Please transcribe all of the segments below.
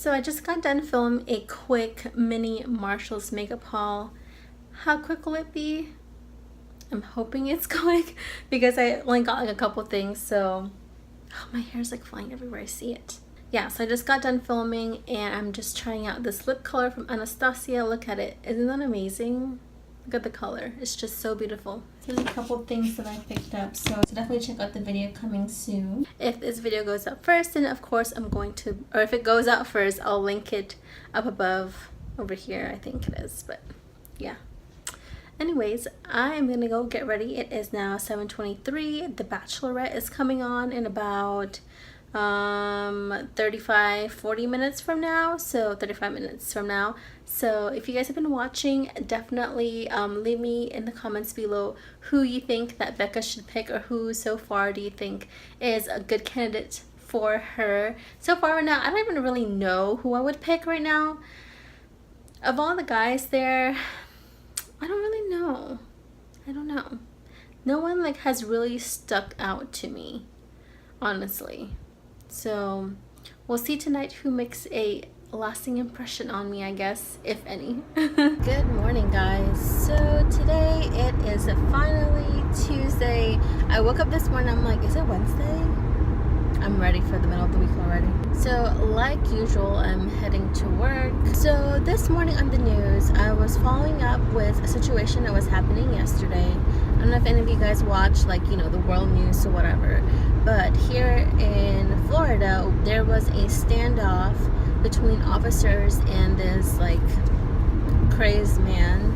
So I just got done filming a quick mini Marshall's makeup haul. How quick will it be? I'm hoping it's quick because I only got like a couple things, so my hair's like flying everywhere I see it. Yeah, so I just got done filming and I'm just trying out this lip color from Anastasia. Look at it. Isn't that amazing? Look at the color. It's just so beautiful. Here's a couple things that I picked up, so definitely check out the video coming soon. If this video goes up first, then of course I'm going to, or if it goes out first, I'll link it up above over here, I think it is, but yeah. Anyways, I am gonna go get ready. It is now 7:23. The Bachelorette is coming on in about 35-40 minutes from now, so 35 minutes from now. So if you guys have been watching, definitely leave me in the comments below who you think that Becca should pick, or who so far do you think is a good candidate for her. So far right now, I don't even really know who I would pick right now. Of all the guys there, I don't really know. I don't know. No one like has really stuck out to me, honestly. So we'll see tonight who makes a lasting impression on me, I guess, if any. Good morning, guys. So today it is finally Tuesday. I woke up this morning, I'm like, is it Wednesday? I'm ready for the middle of the week already. So like usual, I'm heading to work. So this morning on the news, I was following up with a situation that was happening yesterday. I don't know if any of you guys watch, like, you know, the world news or whatever, but here in Florida, there was a standoff between officers and this like crazed man.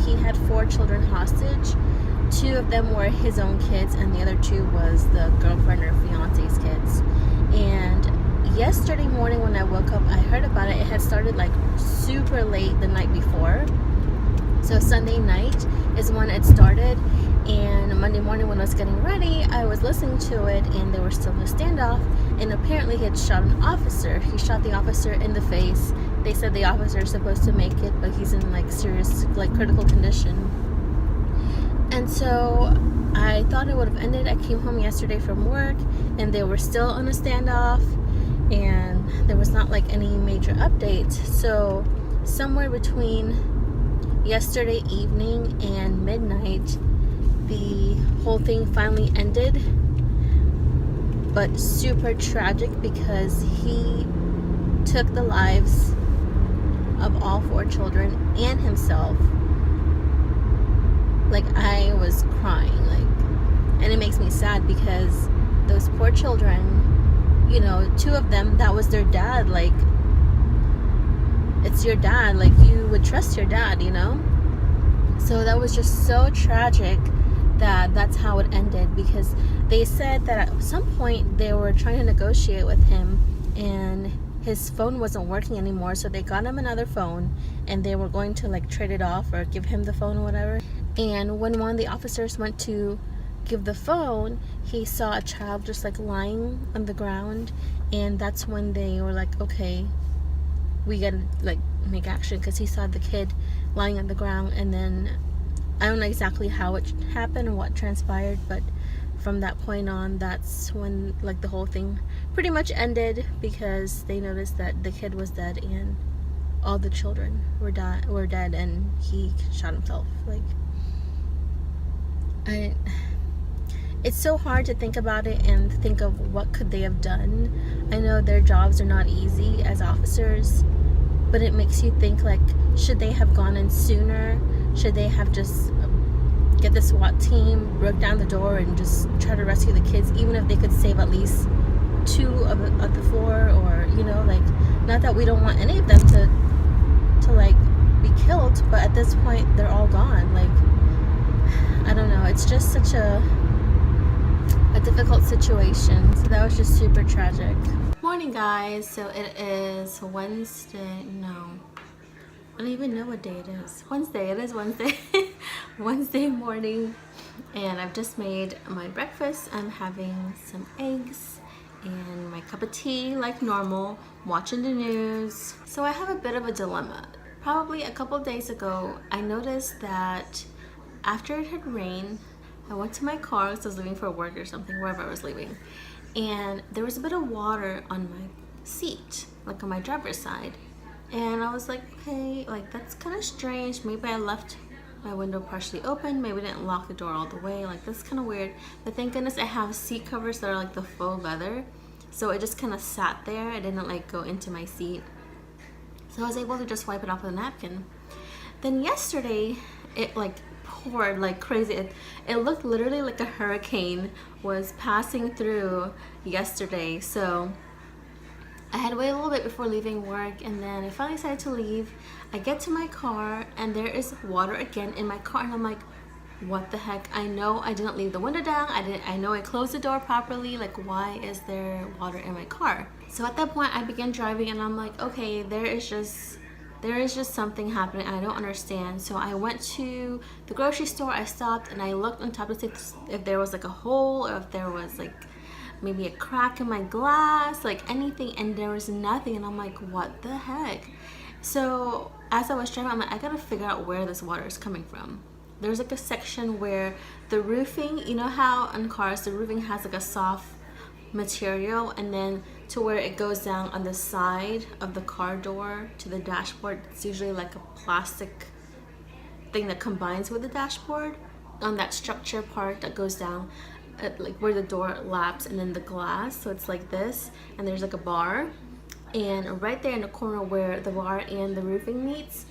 He had 4 children hostage. 2 of them were his own kids, and the other 2 was the girlfriend or fiance's kids. And yesterday morning when I woke up, I heard about it. It had started like super late the night before. So Sunday night is when it started, and Monday morning when I was getting ready, I was listening to it, and they were still in a standoff, and apparently he had shot an officer. He shot the officer in the face. They said the officer is supposed to make it, but he's in like serious, like critical condition. And so I thought it would have ended. I came home yesterday from work and they were still on a standoff, and there was not like any major updates. So somewhere between yesterday evening and midnight, the whole thing finally ended, but super tragic because he took the lives of all 4 children and himself. Like, I was crying, like, and it makes me sad because those poor children, you know, 2 of them, that was their dad. Like, it's your dad, like, you would trust your dad, you know? So that was just so tragic that that's how it ended, because they said that at some point they were trying to negotiate with him and his phone wasn't working anymore, so they got him another phone and they were going to like trade it off or give him the phone or whatever. And when one of the officers went to give the phone, he saw a child just like lying on the ground, and that's when they were like, okay, we gotta like make action, because he saw the kid lying on the ground. And then I don't know exactly how it happened or what transpired, but from that point on, that's when like the whole thing pretty much ended, because they noticed that the kid was dead and all the children were dead, and he shot himself. Like, it's so hard to think about it and think of what could they have done. I know their jobs are not easy as officers, but it makes you think, like, should they have gone in sooner? Should they have just get the SWAT team, broke down the door, and just try to rescue the kids, even if they could save at least 2 of the 4, or, you know, like, not that we don't want any of them to like be killed, but at this point they're all gone. Like, I don't know, it's just such a difficult situation. So that was just super tragic. Morning, guys. So it is Wednesday. No, I don't even know what day it is. Wednesday. It is Wednesday. Wednesday morning, and I've just made my breakfast. I'm having some eggs and my cup of tea like normal, watching the news. So I have a bit of a dilemma. Probably a couple days ago, I noticed that after it had rained, I went to my car because I was leaving for work or something, wherever I was leaving, and there was a bit of water on my seat, like on my driver's side. And I was like, okay, like that's kind of strange. Maybe I left my window partially open. Maybe I didn't lock the door all the way. Like that's kind of weird. But thank goodness I have seat covers that are like the faux leather. So it just kind of sat there. I didn't like go into my seat. So I was able to just wipe it off with a napkin. Then yesterday, it like poured like crazy. It looked literally like a hurricane was passing through yesterday. So I had to wait a little bit before leaving work, and then I finally decided to leave. I get to my car and there is water again in my car, and I'm like, what the heck? I know I didn't leave the window down. I know I closed the door properly. Like, why is there water in my car? So at that point I began driving and I'm like, okay, there is just something happening. I don't understand. So I went to the grocery store. I stopped and I looked on top to see if there was like a hole, or if there was like maybe a crack in my glass, like anything, and there was nothing. And I'm like, what the heck? So as I was driving, I'm like, I gotta figure out where this water is coming from. There's like a section where the roofing, you know how on cars the roofing has like a soft material, and then to where it goes down on the side of the car door to the dashboard, it's usually like a plastic thing that combines with the dashboard on that structure part that goes down like where the door laps and then the glass. So it's like this, and there's like a bar, and right there in the corner where the bar and the roofing meets,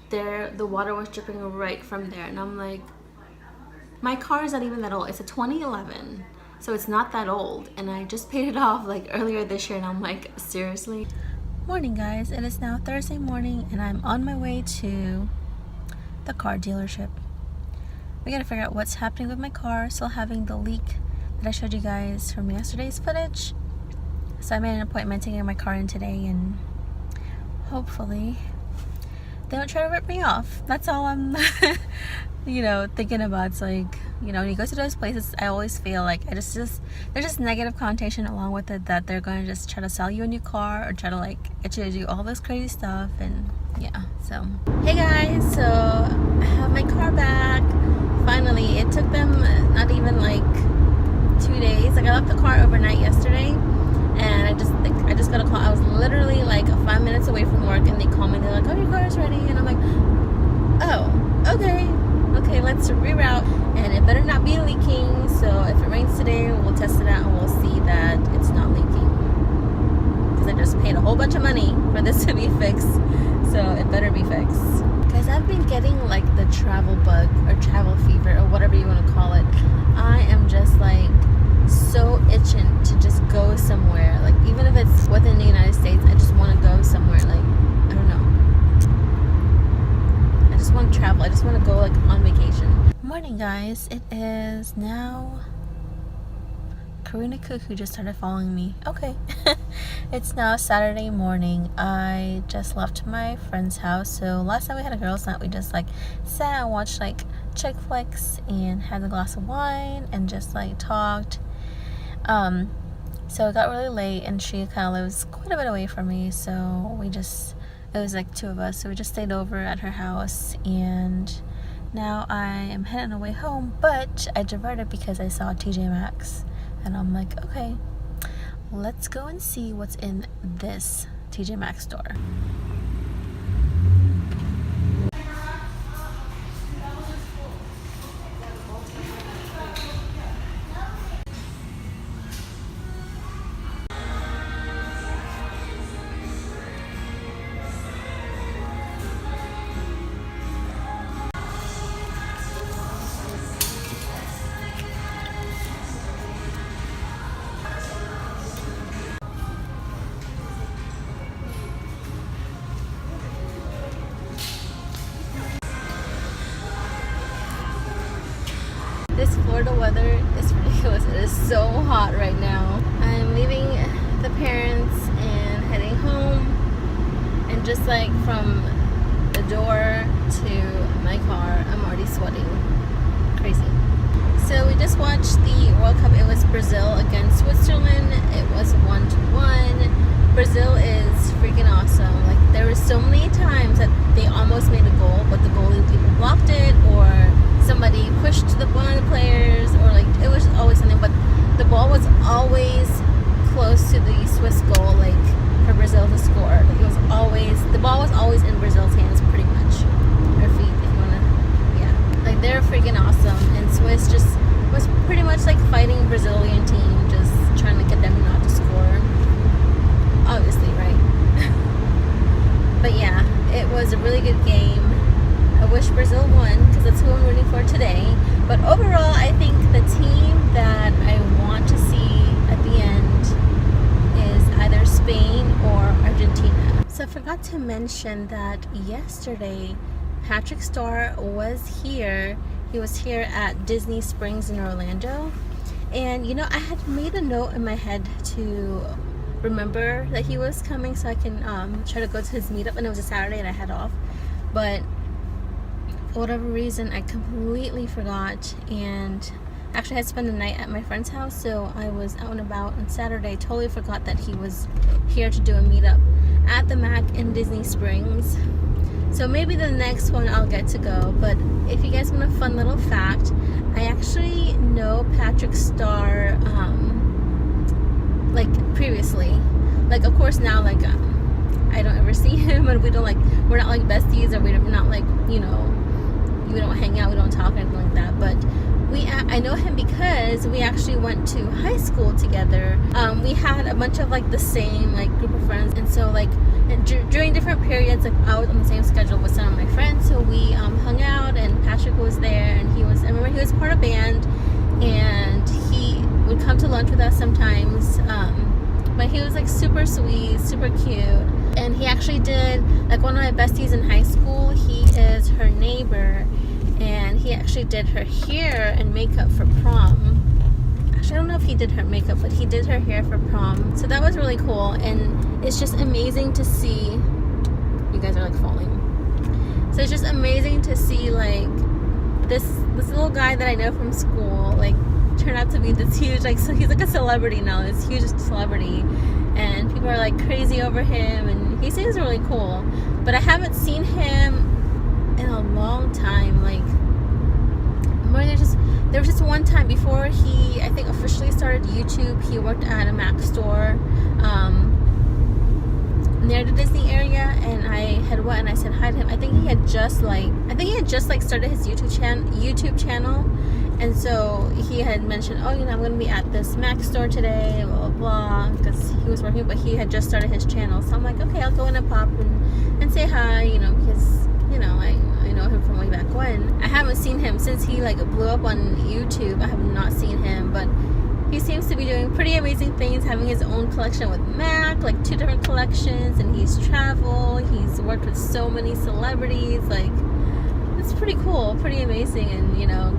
there the water was dripping right from there. And I'm like, my car is not even that old. It's a 2011, so it's not that old, and I just paid it off like earlier this year, and I'm like, seriously? Morning guys, it is now Thursday morning and I'm on my way to the car dealership. We gotta figure out what's happening with my car. Still having the leak that I showed you guys from yesterday's footage. So I made an appointment to get my car in today, and hopefully they don't try to rip me off. That's all I'm thinking about. It's like, when you go to those places, I always feel like there's just negative connotation along with it, that they're going to just try to sell you a new car or try to like get you to do all this crazy stuff. And yeah, so hey guys, so I have my car back finally. It took them not even like 2 days. Like I left the car overnight yesterday, and I just got a call. I was literally like 5 minutes away from work, and they called me. They're like, oh, your car is ready. And I'm like, oh, okay, let's reroute. And it better not be leaking. So if it rains today, we'll test it out and we'll see that it's not leaking, because I just paid a whole bunch of money for this to be fixed, so it better be fixed. Guys, I've been getting like the travel bug or travel fever or whatever you want to call it. I am just like so itching to just go somewhere. Like even if it's within the United States, I just want to go somewhere. Like, I don't know. I just want to travel. I just want to go like on vacation. Morning guys, it is now Karina Cook, who just started following me. Okay. It's now Saturday morning. I just left my friend's house. So last time we had a girls' night, we just like sat and watched like chick flicks and had a glass of wine and just like talked. So it got really late, and she kind of lives quite a bit away from me, so it was like two of us, so we just stayed over at her house, and now I am heading away home. But I diverted because I saw TJ Maxx, and I'm like, okay, let's go and see what's in this TJ Maxx store. This Florida weather is ridiculous. It is so hot right now. I'm leaving the parents and heading home, and just like from the door to my car, I'm already sweating. Crazy. So we just watched the World Cup. It was Brazil against Switzerland. It was 1-1. Brazil is freaking awesome. Like there were so many times that they almost made a goal, but the goalie either blocked it or somebody pushed one of the players, or like it was always something. But the ball was always close to the Swiss goal, like for to mention that yesterday Patrick Star was here. He was here at Disney Springs in Orlando. And you know, I had made a note in my head to remember that he was coming so I can try to go to his meetup, and it was a Saturday and I had off. But for whatever reason, I completely forgot, and actually I had spent the night at my friend's house, so I was out and about on Saturday. Totally forgot that he was here to do a meetup at the Mac in Disney Springs. So maybe the next one I'll get to go. But if you guys want a fun little fact, I actually know Patrick Star like previously. Like, of course now, like I don't ever see him, and we're not like besties, or we're not like, you know, we don't hang out, we don't talk or anything like that. But I know him because we actually went to high school together. We had a bunch of like the same like group of friends, and so like during different periods, like I was on the same schedule with some of my friends, so we hung out, and Patrick was there, and I remember he was part of band, and he would come to lunch with us sometimes. But he was like super sweet, super cute, and he actually did, like, one of my besties in high school, he is her neighbor, and he actually did her hair and makeup for prom. Actually, I don't know if he did her makeup, but he did her hair for prom. So that was really cool, and it's just amazing to see. You guys are like falling. So it's just amazing to see like this little guy that I know from school like turn out to be this huge, like, so he's like a celebrity now, this huge celebrity, and people are like crazy over him, and he seems really cool. But I haven't seen him in a long time. Like, there was just one time before he, I think, officially started YouTube. He worked at a Mac store near the Disney area, and I had went and I said hi to him. I think he had just started his YouTube channel, and so he had mentioned, oh, you know, I'm going to be at this Mac store today, blah blah blah, because he was working, but he had just started his channel. So I'm like, okay, I'll go in and pop and say hi, you know, because, you know, I know him from way back when. I haven't seen him since he like blew up on YouTube. I have not seen him, but he seems to be doing pretty amazing things, having his own collection with Mac, like 2 different collections, and he's traveled, he's worked with so many celebrities. Like, it's pretty cool, pretty amazing, and, you know,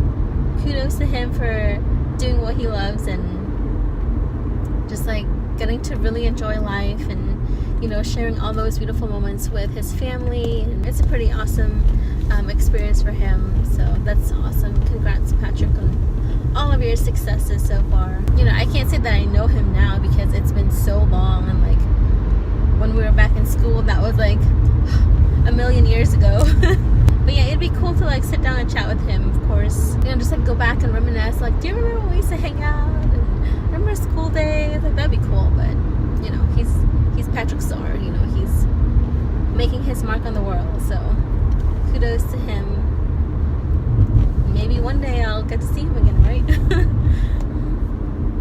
kudos to him for doing what he loves and just like getting to really enjoy life, and, you know, sharing all those beautiful moments with his family. And it's a pretty awesome experience for him. So that's awesome. Congrats, Patrick, on all of your successes so far. You know, I can't say that I know him now because it's been so long, and like when we were back in school, that was like a million years ago. But yeah, it'd be cool to like sit down and chat with him, of course. You know, just like go back and reminisce. Like, do you remember when we used to hang out? And remember school days? Like, that'd be cool. But, you know, he's Patrick Star. You know, he's making his mark on the world. So kudos to him. Maybe one day I'll get to see him again, right?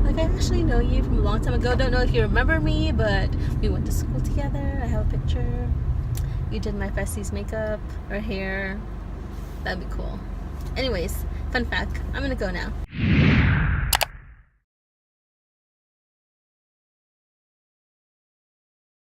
Like, I actually know you from a long time ago. Don't know if you remember me, but we went to school together. I have a picture. You did my bestie's makeup or hair. That'd be cool. Anyways, fun fact, I'm gonna go now.